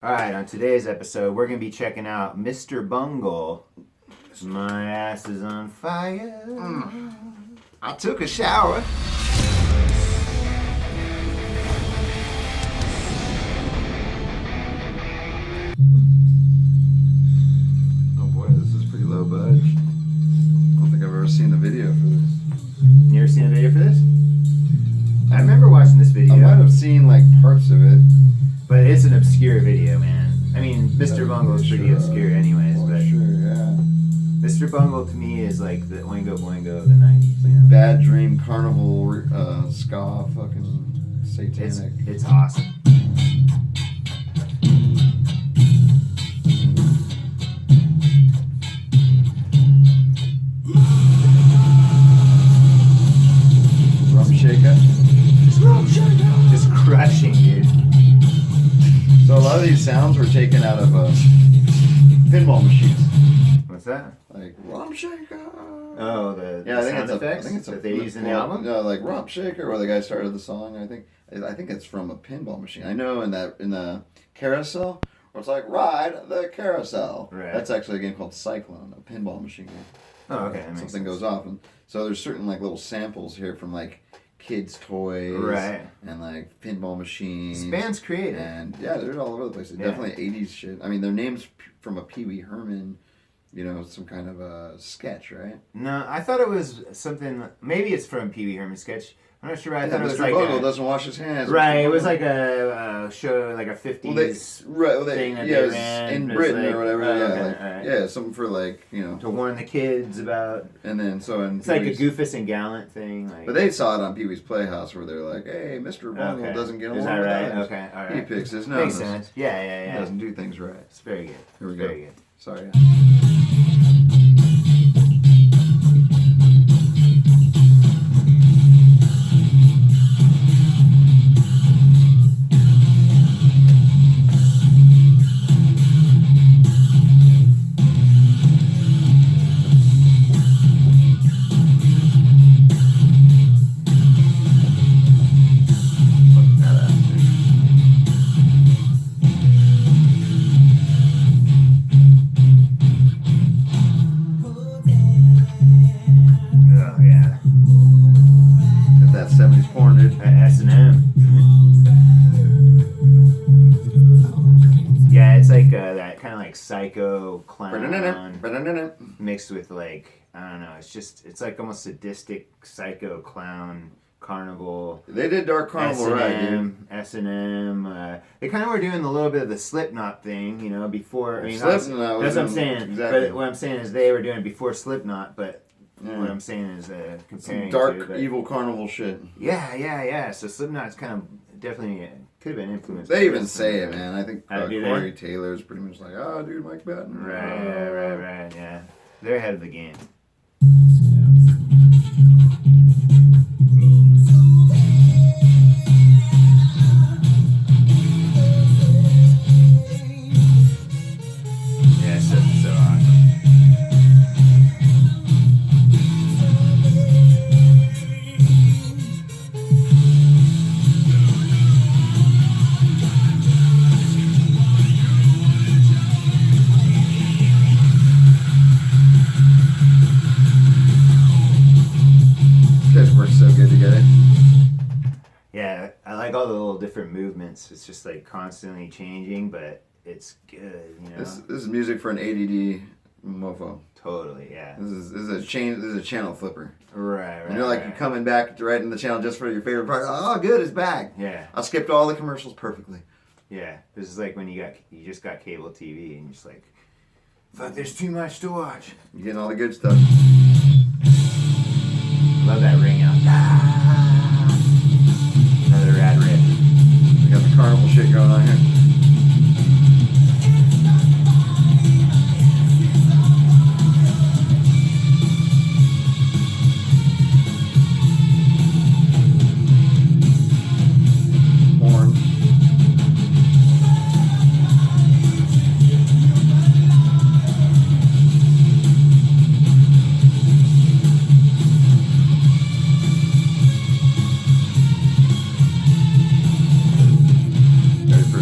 Alright, on today's episode, we're going to be checking out Mr. Bungle. My ass is on fire. I took a shower. Oh boy, this is pretty low budge. I don't think I've ever seen the video for this. You ever seen a video for this? I remember watching this video. I might have seen like parts of it. But it's an obscure video, man. I mean, Mr. Bungle is pretty obscure anyways, but sure, yeah. Mr. Bungle to me is like the Oingo Boingo of the 90s, you know? Bad Dream Carnival ska fucking satanic. It's awesome. Rum shaker. Just crushing, dude. So a lot of these sounds were taken out of pinball machines. What's that? Like rum shaker. Oh, the Yeah, I think sound it's effects I think it's that they use in the album? No, like rum shaker, where the guy started the song. I think it's from a pinball machine. I know in the carousel, where it's like ride the carousel. Right. That's actually a game called Cyclone, a pinball machine game. Oh, okay. That makes Something sense. goes off, and so there's certain like little samples here from like kids' toys, Right. and like pinball machines. This band's creative. And yeah, they're all over the place. It's Yeah. definitely 80s shit. I mean, their name's from a Pee Wee Herman, some kind of a sketch, right? No, I thought it was something. Maybe it's from Pee Wee Herman's sketch. I'm not sure. I Yeah, thought it was Mr. like Bungle a, doesn't wash his hands. right. Mr. It was Bungle. like a show, like a 50s thing that yeah, they it was ran. in It was Britain like, or whatever. oh, yeah, okay, like, alright. yeah, something for like to warn the kids about. and then so in It's like a Pee-wee's- Goofus and Gallant thing. Like, But they saw it on Pee Wee's Playhouse where they're like, "Hey, Mr. Bungle okay. doesn't get along Is that with right? others. Okay, all He right. picks his Makes nose. sense. Yeah, yeah, He yeah. doesn't do things right." It's very good. Here we It's go. Very good. Sorry. Look at that, dude. Oh yeah. Got that 70s porn, dude. S&M. Yeah, it's like that kind of like psycho clown mixed with like, I don't know, it's like almost sadistic psycho clown carnival. They did Dark Carnival right, dude. S&M. They kind of were doing a little bit of the Slipknot thing, before. I mean, Slipknot that's was what I'm in- saying. exactly. But what I'm saying is they were doing it before Slipknot, but Yeah. what I'm saying is Some comparing dark, to, but- evil carnival shit. Yeah. So Slipknot's kind of definitely could have been influenced. They by even this say one. it, man. I think Do they? Corey Taylor's pretty much like, "Oh, dude, Mike Patton." Right. Yeah, they're ahead of the game. Yeah, so awesome. These guys work so good together. Yeah, I like all the little different movements. It's just like constantly changing, but it's good. This is music for an ADD mofo. Totally. Yeah. This is a channel flipper. Right. And you're like you're coming back to right in the channel just for your favorite part. Oh, good, it's back. Yeah. I skipped all the commercials perfectly. Yeah, this is like when you just got cable TV and you're just like, fuck, there's too much to watch. You're getting all the good stuff. Love that ring out. Another rad riff. We got the carnival shit going on here.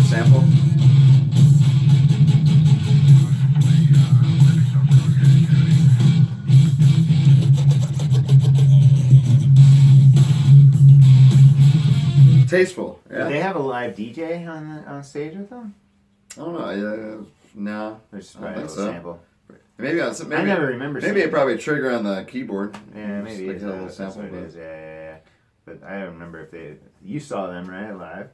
sample? Tasteful. Yeah. Do they have a live DJ on stage with them? I don't know. Yeah, no. There's I don't probably a think little so. sample. Maybe I never remember. Maybe it probably trigger on the keyboard. Yeah, maybe like it's a little that's sample. what it is. Yeah. But I don't remember if they. You saw them right live.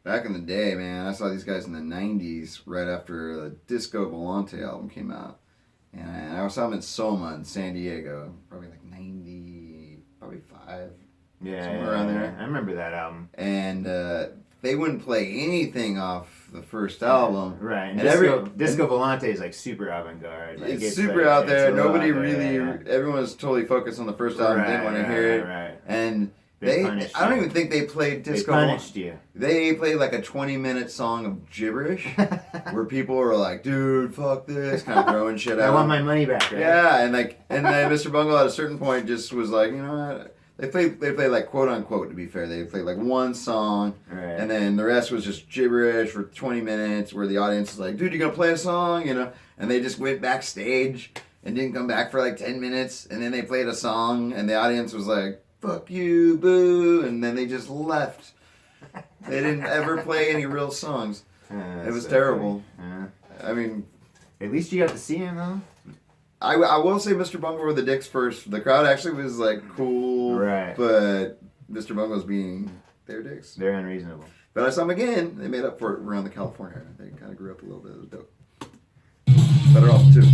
Back in the day, man, I saw these guys in the '90s, right after the Disco Volante album came out, and I saw them in Soma in San Diego, probably like '95. Yeah, somewhere around there. I remember that album. And they wouldn't play anything off the first album. Right. And And Disco Volante is like super avant-garde. Like, it's super like, out there. it's Nobody out there, really. yeah. Everyone was totally focused on the first album. Didn't want to hear it. Right. And They I punished don't you. even think they played Disco. They punished you. They played like a 20-minute song of gibberish where people were like, dude, fuck this, kind of throwing shit out. I want my money back, right? Yeah, and then Mr. Bungle at a certain point just was like, you know what? They played like quote unquote, to be fair. They played like one song, Right. and then the rest was just gibberish for 20 minutes where the audience was like, dude, you gonna play a song? You know? And they just went backstage and didn't come back for like 10 minutes, and then they played a song, and the audience was like, fuck you, boo, and then they just left. They didn't ever play any real songs. It was so terrible. funny. I mean, At least you got to see him, though. I will say Mr. Bungle were the dicks first. The crowd actually was like cool, Right. but Mr. Bungle's being their dicks. They're unreasonable. But I saw them again. They made up for it around the California. They kind of grew up a little bit. It was dope. Better off too.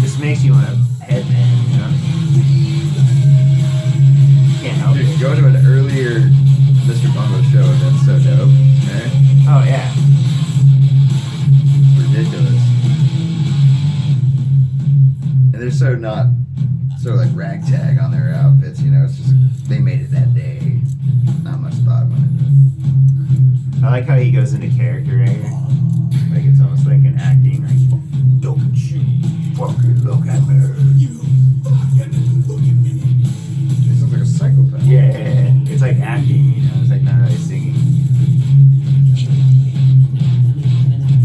This makes you want to headbang, you know? Can't help Dude, it. go to an earlier Mr. Bungle show. That's so dope. Okay? Oh, yeah. Ridiculous. And they're so not so like ragtag on their outfits, you know, it's just they made it that day. Not much thought went into it. I like how he goes into character right here. Like it's almost like an acting, like, don't you fucking look at me. He sounds like a psychopath. Yeah. It's like acting, you know? It's like not really singing.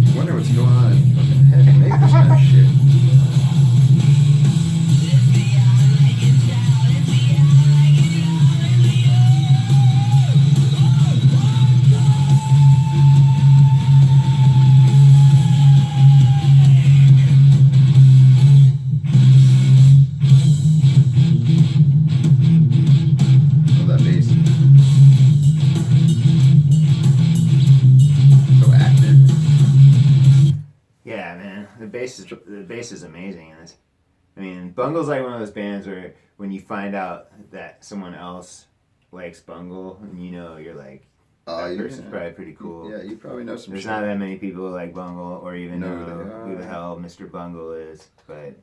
I wonder what's going on in his fucking head to make this kind of shit. Oh, that bass. So active. Yeah, man. The bass is amazing in this. I mean, Bungle's like one of those bands where when you find out that someone else likes Bungle, and you know, you're like, Oh, that you person's probably pretty cool. Yeah, you probably know some There's shit. not that many people who like Bungle or even Know know who they who the are. hell Mr. Bungle is, but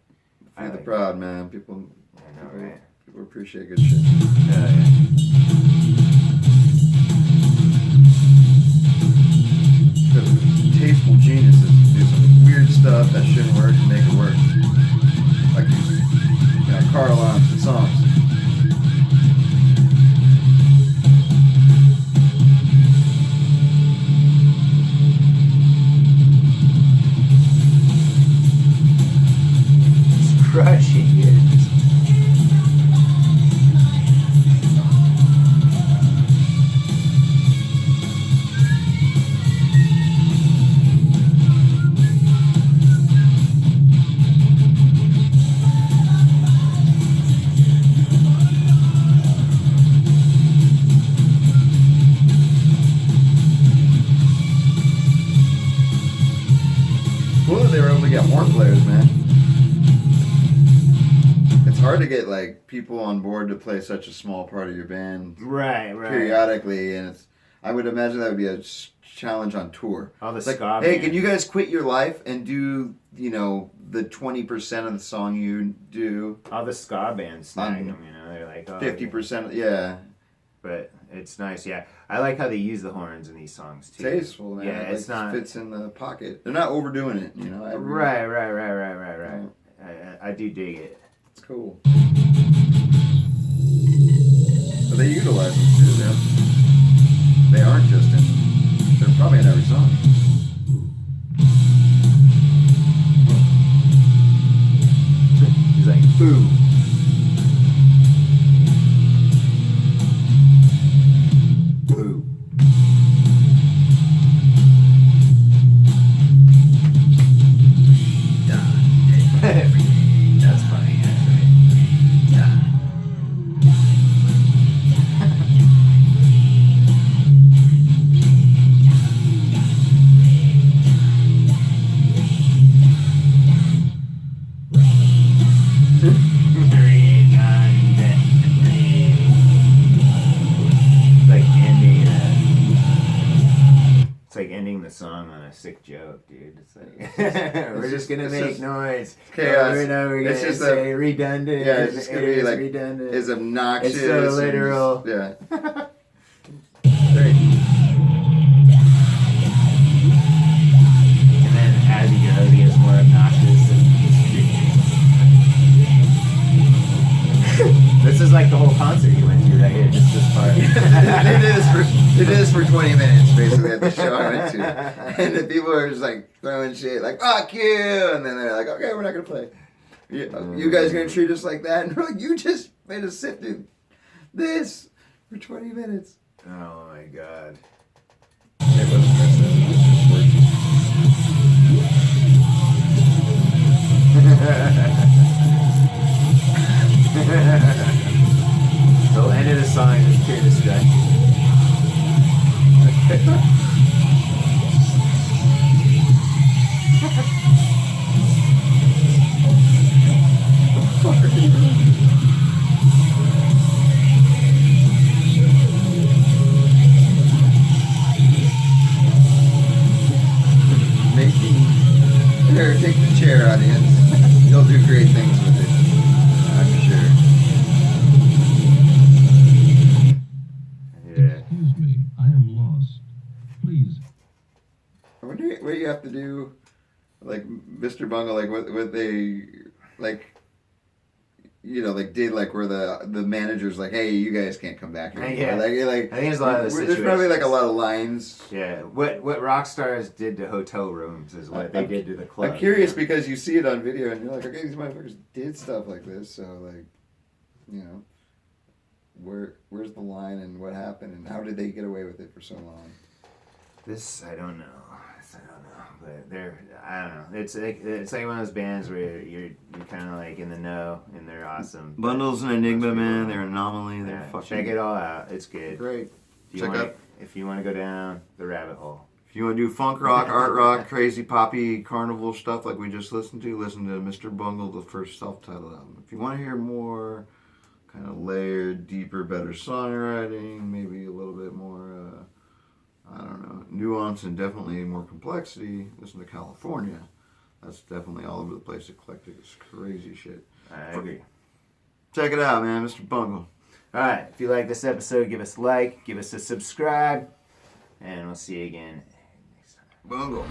I Feel the like proud, man. People, it. I know, right? people appreciate good shit. Yeah. Tasteful geniuses do some weird stuff that shouldn't work and make it work. Like these, you know, car alarms and songs. It's crushing it. Cool that they were able to get horn players, man. It's hard to get like people on board to play such a small part of your band Right. periodically, and it's. I would imagine that would be a challenge on tour. All the It's like, ska hey, bands. can you guys quit your life and do, you know, the 20% of the song you do, All the ska bands snag them, you know? They're like, oh, 50%, yeah. But it's nice, yeah. I like how they use the horns in these songs too. Tasteful, man. Yeah, It, it's not fits in the pocket. They're not overdoing it, you know. Right. I do dig it. It's cool. they utilize them too. They aren't just in. They're probably in every song. He's like, boo. Boo. That's funny, actually. It's like ending the song on a sick joke, dude. It's like we're just gonna make noise. Chaos. We're gonna say redundant. Yeah, it's just gonna be like redundant. It's obnoxious. It's so literal. Yeah. And then as he goes, he gets more obnoxious. This is like the whole concert you went to right here, just this part. they did this for 20 minutes basically at the show I went to, and the people are just like throwing shit like "fuck you," and then they're like, "Okay, we're not gonna play. You guys gonna treat us like that?" And we're like, "You just made us sit through this for 20 minutes." Oh my god. It wasn't impressive. It was just worship. The end of the song is pure distraction. Here, take the chair, audience. You'll do great things with it, I'm sure. Yeah. Excuse me, I am lost. Please. I wonder what you have to do, like Mr. Bungle, like what they, like, you know, like did like where the manager's like, hey, you guys can't come back anymore. Yeah. Like I think there's a lot of those there's probably like a lot of lines. Yeah. What rock stars did to hotel rooms is what they did to the club. I'm curious you know? because you see it on video and you're like, okay, these motherfuckers did stuff like this, so like, you know, where's the line and what happened and how did they get away with it for so long? This I don't know. But I don't know. It's like one of those bands where you're kind of like in the know and they're awesome. Bundle's an enigma, man. They're an anomaly. They're fucking. Check it all out. It's good. Great. If you want to go down the rabbit hole. If you want to do funk rock, art rock, crazy poppy carnival stuff like we just listened to, listen to Mr. Bungle, the first self-titled album. If you want to hear more kind of layered, deeper, better songwriting, maybe a little bit more, I don't know, nuance and definitely more complexity, listen to California. That's definitely all over the place. Eclectic. It's crazy shit. I agree. Check it out, man. Mr. Bungle. All right. If you like this episode, give us a like, give us a subscribe, and we'll see you again next time. Bungle.